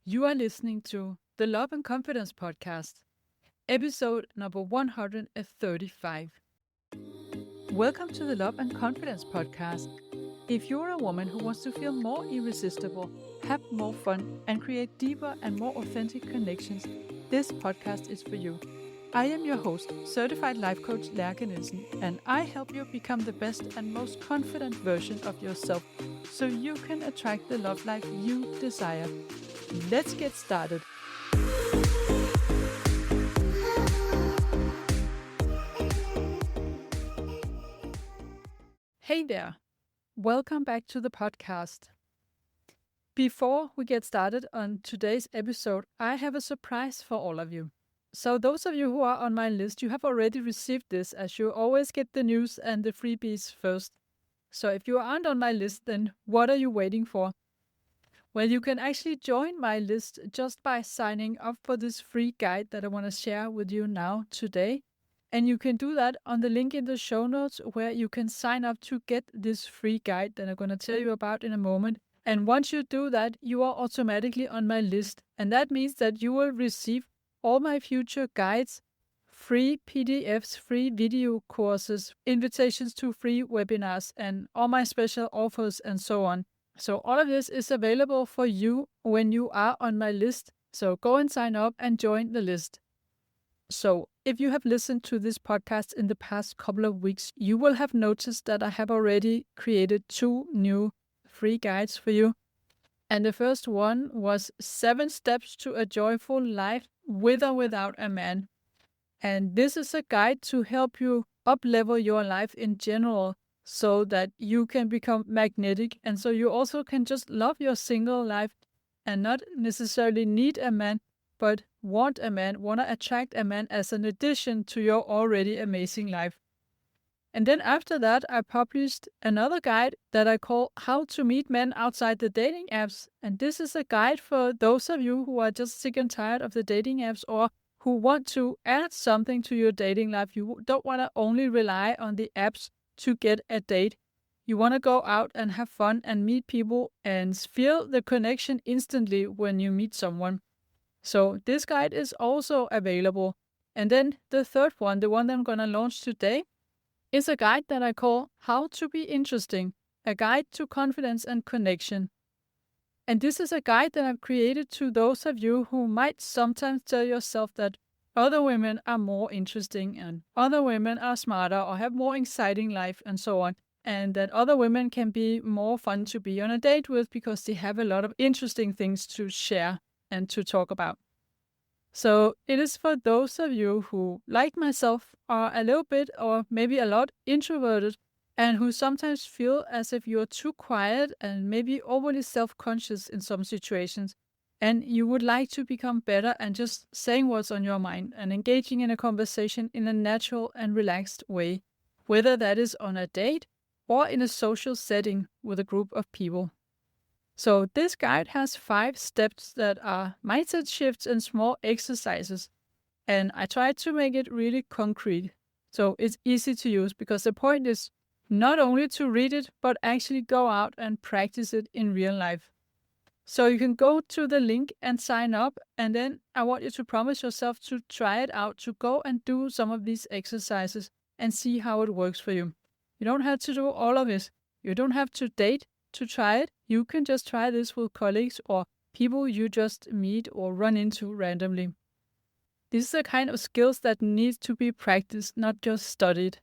You are listening to the Love and Confidence Podcast, episode number 135. Welcome to the Love and Confidence Podcast. If you're a woman who wants to feel more irresistible, have more fun, and create deeper and more authentic connections, this podcast is for you. I am your host, Certified Life Coach Lærke Nielsen, and I help you become the best and most confident version of yourself so you can attract the love life you desire. Let's get started. Hey there. Welcome back to the podcast. Before we get started on today's episode, I have a surprise for all of you. So those of you who are on my list, you have already received this, as you always get the news and the freebies first. So if you aren't on my list, then what are you waiting for? Well, you can actually join my list just by signing up for this free guide that I want to share with you now today. And you can do that on the link in the show notes where you can sign up to get this free guide that I'm going to tell you about in a moment. And once you do that, you are automatically on my list. And that means that you will receive all my future guides, free PDFs, free video courses, invitations to free webinars, and all my special offers and so on. So all of this is available for you when you are on my list. So go and sign up and join the list. So if you have listened to this podcast in the past couple of weeks, you will have noticed that I have already created 2 new free guides for you. And the first one was 7 steps to a joyful life with or without a man. And this is a guide to help you up-level your life in general so that you can become magnetic and so you also can just love your single life and not necessarily need a man, but want a man, want to attract a man as an addition to your already amazing life. And then after that, I published another guide that I call How to Meet Men Outside the Dating Apps. And this is a guide for those of you who are just sick and tired of the dating apps or who want to add something to your dating life. You don't want to only rely on the apps to get a date. You want to go out and have fun and meet people and feel the connection instantly when you meet someone. So this guide is also available. And then the third one, the one that I'm going to launch today, is a guide that I call How to Be Interesting, a guide to confidence and connection. And this is a guide that I've created to those of you who might sometimes tell yourself that other women are more interesting and other women are smarter or have more exciting life and so on. And that other women can be more fun to be on a date with because they have a lot of interesting things to share and to talk about. So it is for those of you who, like myself, are a little bit or maybe a lot introverted and who sometimes feel as if you're too quiet and maybe overly self-conscious in some situations, and you would like to become better and just saying what's on your mind and engaging in a conversation in a natural and relaxed way, whether that is on a date or in a social setting with a group of people. So this guide has 5 steps that are mindset shifts and small exercises. And I try to make it really concrete. So it's easy to use because the point is not only to read it, but actually go out and practice it in real life. So you can go to the link and sign up. And then I want you to promise yourself to try it out, to go and do some of these exercises and see how it works for you. You don't have to do all of it. You don't have to date to try it. You can just try this with colleagues or people you just meet or run into randomly. These are the kind of skills that need to be practiced, not just studied.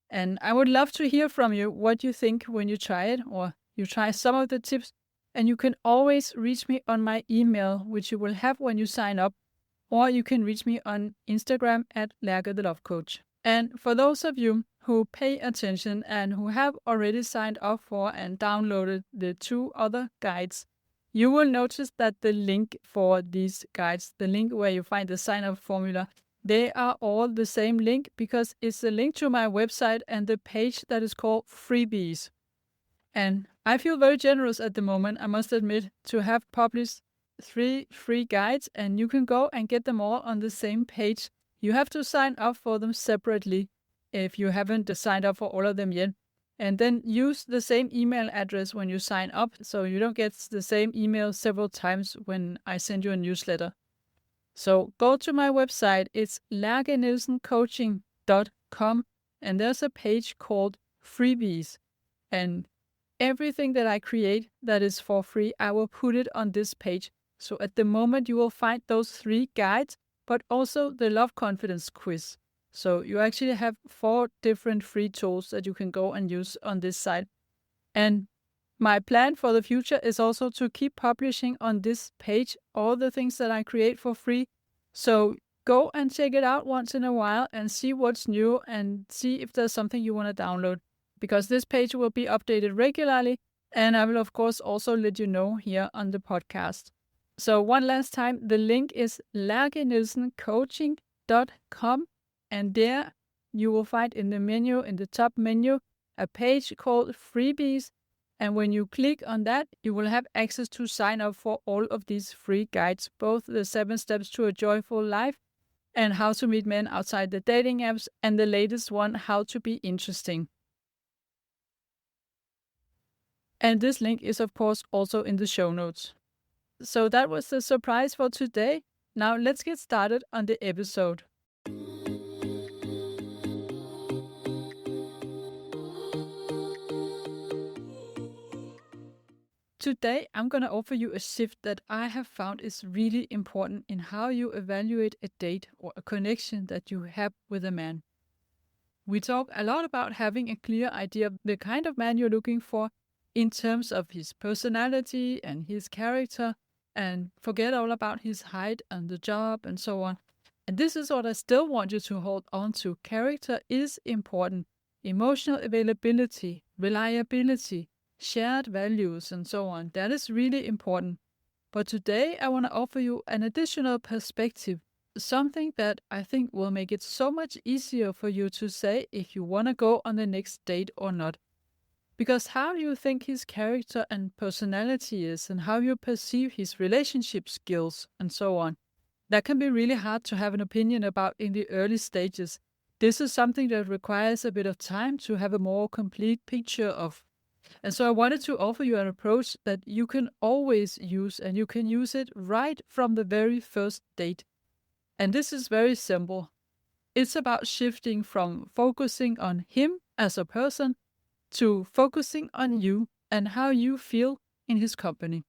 And I would love to hear from you what you think when you try it or you try some of the tips. And you can always reach me on my email, which you will have when you sign up, or you can reach me on Instagram at Lærke the Love Coach. And for those of you who pay attention and who have already signed up for and downloaded the 2 other guides, you will notice that the link for these guides, the link where you find the sign-up formula, they are all the same link because it's the link to my website and the page that is called Freebies. And I feel very generous at the moment, I must admit, to have published 3 free guides, and you can go and get them all on the same page. You have to sign up for them separately if you haven't signed up for all of them yet. And then use the same email address when you sign up so you don't get the same email several times when I send you a newsletter. So go to my website, it's lærkenielsencoaching.com, and there's a page called Freebies. And everything that I create that is for free, I will put it on this page. So at the moment, you will find those 3 guides, but also the Love Confidence quiz. So you actually have 4 different free tools that you can go and use on this site. And my plan for the future is also to keep publishing on this page all the things that I create for free. So go and check it out once in a while and see what's new and see if there's something you want to download. Because this page will be updated regularly, and I will of course also let you know here on the podcast. So one last time, the link is lærkenielsencoaching.com, and there you will find in the top menu, a page called Freebies. And when you click on that, you will have access to sign up for all of these free guides, both the 7 steps to a joyful life and how to meet men outside the dating apps, and the latest one, how to be interesting. And this link is of course also in the show notes. So that was the surprise for today. Now let's get started on the episode. Today, I'm going to offer you a shift that I have found is really important in how you evaluate a date or a connection that you have with a man. We talk a lot about having a clear idea of the kind of man you're looking for in terms of his personality and his character, and forget all about his height and the job and so on. And this is what I still want you to hold on to. Character is important. Emotional availability, reliability, shared values, and so on. That is really important. But today I want to offer you an additional perspective, something that I think will make it so much easier for you to say if you want to go on the next date or not. Because how you think his character and personality is, and how you perceive his relationship skills, and so on, that can be really hard to have an opinion about in the early stages. This is something that requires a bit of time to have a more complete picture of. And so I wanted to offer you an approach that you can always use, and you can use it right from the very first date. And this is very simple. It's about shifting from focusing on him as a person to focusing on you and how you feel in his company.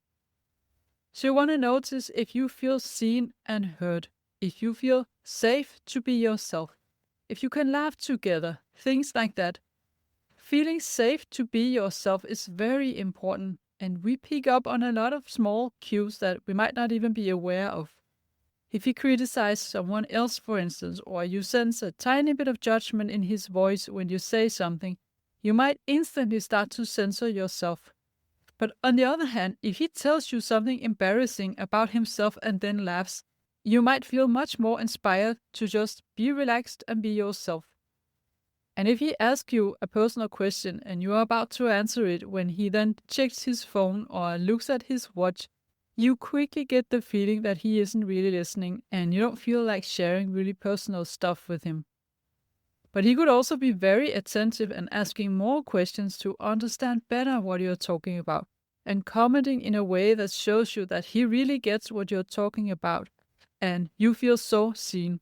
So you want to notice if you feel seen and heard, if you feel safe to be yourself, if you can laugh together, things like that. Feeling safe to be yourself is very important, and we pick up on a lot of small cues that we might not even be aware of. If you criticize someone else, for instance, or you sense a tiny bit of judgment in his voice when you say something, you might instantly start to censor yourself. But on the other hand, if he tells you something embarrassing about himself and then laughs, you might feel much more inspired to just be relaxed and be yourself. And if he asks you a personal question and you are about to answer it when he then checks his phone or looks at his watch, you quickly get the feeling that he isn't really listening and you don't feel like sharing really personal stuff with him. But he could also be very attentive and asking more questions to understand better what you're talking about, and commenting in a way that shows you that he really gets what you're talking about and you feel so seen.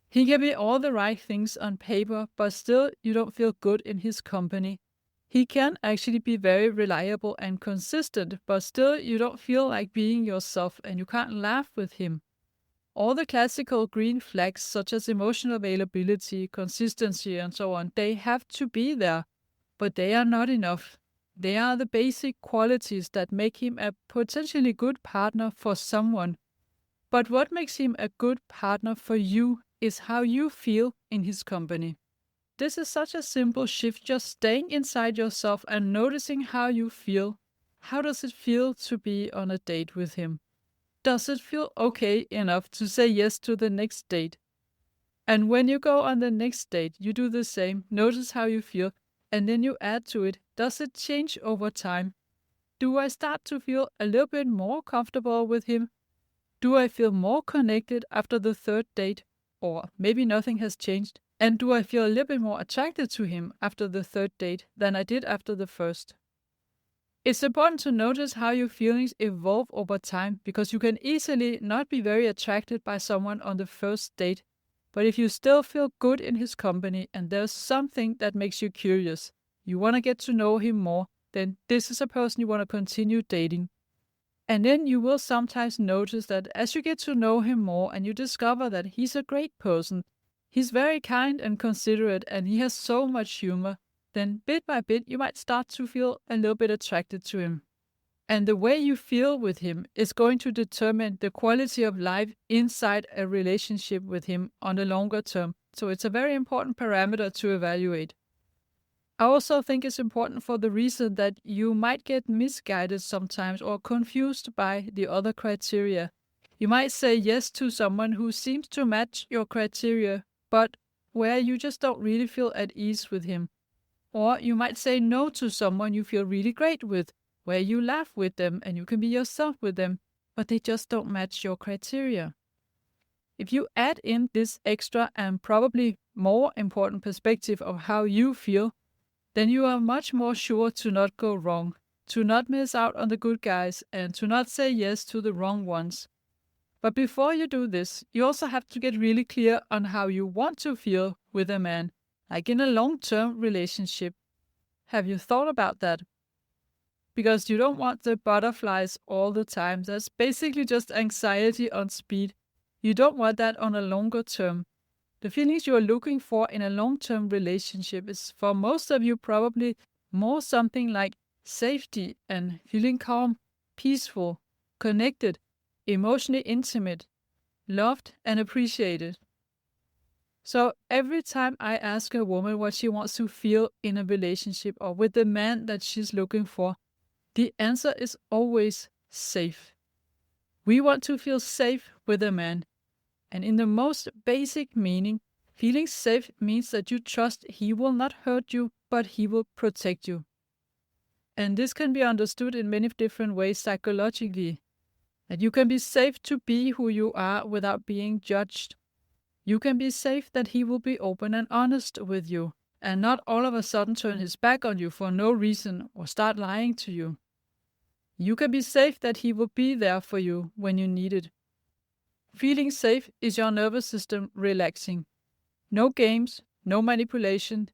He can be all the right things on paper, but still you don't feel good in his company. He can actually be very reliable and consistent, but still you don't feel like being yourself and you can't laugh with him. All the classical green flags such as emotional availability, consistency, and so on, they have to be there, but they are not enough. They are the basic qualities that make him a potentially good partner for someone. But what makes him a good partner for you is how you feel in his company. This is such a simple shift, just staying inside yourself and noticing how you feel. How does it feel to be on a date with him? Does it feel okay enough to say yes to the next date? And when you go on the next date, you do the same. Notice how you feel, and then you add to it. Does it change over time? Do I start to feel a little bit more comfortable with him? Do I feel more connected after the third date? Or maybe nothing has changed. And do I feel a little bit more attracted to him after the third date than I did after the first? It's important to notice how your feelings evolve over time, because you can easily not be very attracted by someone on the first date, but if you still feel good in his company and there's something that makes you curious, you want to get to know him more, then this is a person you want to continue dating. And then you will sometimes notice that as you get to know him more and you discover that he's a great person, he's very kind and considerate, and he has so much humor, then bit by bit you might start to feel a little bit attracted to him. And the way you feel with him is going to determine the quality of life inside a relationship with him on the longer term. So it's a very important parameter to evaluate. I also think it's important for the reason that you might get misguided sometimes or confused by the other criteria. You might say yes to someone who seems to match your criteria, but where you just don't really feel at ease with him. Or you might say no to someone you feel really great with, where you laugh with them and you can be yourself with them, but they just don't match your criteria. If you add in this extra and probably more important perspective of how you feel, then you are much more sure to not go wrong, to not miss out on the good guys, and to not say yes to the wrong ones. But before you do this, you also have to get really clear on how you want to feel with a man, like in a long-term relationship. Have you thought about that? Because you don't want the butterflies all the time. That's basically just anxiety on speed. You don't want that on a longer term. The feelings you are looking for in a long-term relationship is, for most of you, probably more something like safety and feeling calm, peaceful, connected, emotionally intimate, loved and appreciated. So every time I ask a woman what she wants to feel in a relationship or with the man that she's looking for, the answer is always safe. We want to feel safe with a man. And in the most basic meaning, feeling safe means that you trust he will not hurt you, but he will protect you. And this can be understood in many different ways psychologically. That you can be safe to be who you are without being judged. You can be safe that he will be open and honest with you, and not all of a sudden turn his back on you for no reason or start lying to you. You can be safe that he will be there for you when you need it. Feeling safe is your nervous system relaxing. No games, no manipulation,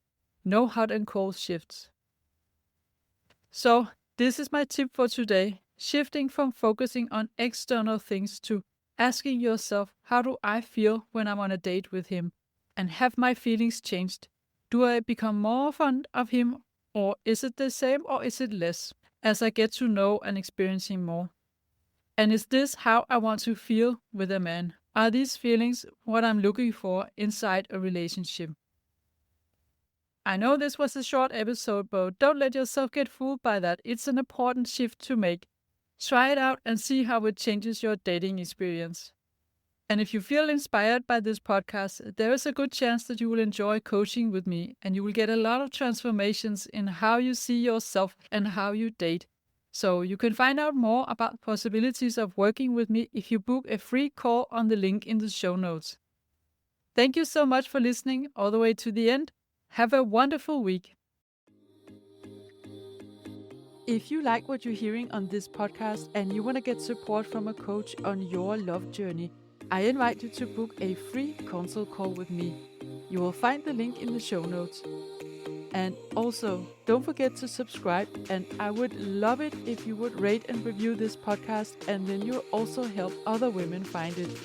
no hot and cold shifts. So, this is my tip for today, shifting from focusing on external things to asking yourself, how do I feel when I'm on a date with him? And have my feelings changed? Do I become more fond of him, or is it the same, or is it less, as I get to know and experience him more? And is this how I want to feel with a man? Are these feelings what I'm looking for inside a relationship? I know this was a short episode, but don't let yourself get fooled by that. It's an important shift to make. Try it out and see how it changes your dating experience. And if you feel inspired by this podcast, there is a good chance that you will enjoy coaching with me, and you will get a lot of transformations in how you see yourself and how you date. So you can find out more about possibilities of working with me if you book a free call on the link in the show notes. Thank you so much for listening all the way to the end. Have a wonderful week. If you like what you're hearing on this podcast and you want to get support from a coach on your love journey, I invite you to book a free consult call with me. You will find the link in the show notes. And also, don't forget to subscribe, and I would love it if you would rate and review this podcast, and then you'll also help other women find it.